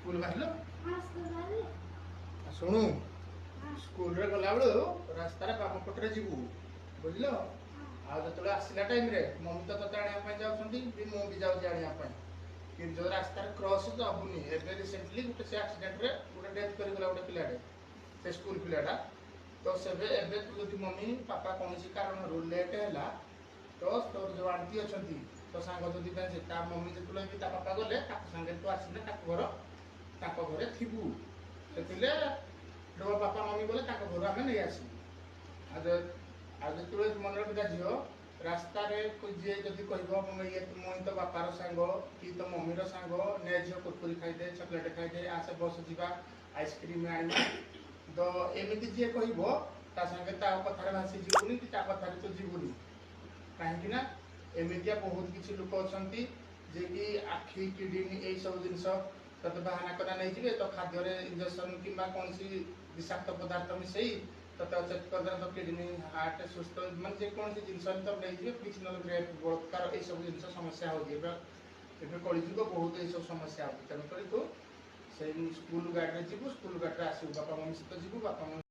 school बाहर शुणु school रे गला बेलू रास्तार बाम पटे जीवु बुझल आसला टाइम रे मम्मी तो तोते आने जाऊँगी मु भी जाऊँगी आने कि जो रास्तार क्रॉस तो हबुनि एवं रिसेंटली गोटे से एक्सीडेंट रे गोटे डेथ करगला गोटे पिलाटे से स्कूल पिलाटा तो से तू मम्मी पापा कौन कारण लेट है तो तोर जो आंटी अच्छा तो सांग जदि मम्मी जो पापा गले सांगे तू आसने घरे थी से बापा मम्मी गले घर आम नहीं आस जो मन रखा झील रास्त जी जदि कह ये मुई तो बापार सांग कि तो मम्मीर सांग ने झील कुरकुरी खाईदे चॉकलेट खाईदे आसे बस जा आइसक्रीम आना तो एमती जी कह कथार भासी जीवनी कि कथार तो जीवनी कहीं एमतिया बहुत किसी लोक अच्छा जे कि आखि किडनी यही सब जिन तब बाहाना करा नहीं जी तो खाद्य इंजेक्शन कि कौन विषाक्त पदार्थ मिसई तो चेक कर तो किडनी हार्ट सुस्थ मान जेकोसी जिन तो नहीं किसी ना बलात्कार यही सब जिन समस्या होगी कलिजुग बहुत यही सब समस्या होती तेणुक तू से स्कूल गाड़ी में जीवु स्कूल गाड़ी आसू बापा मम्मी सहित जीवु बापा मम्मी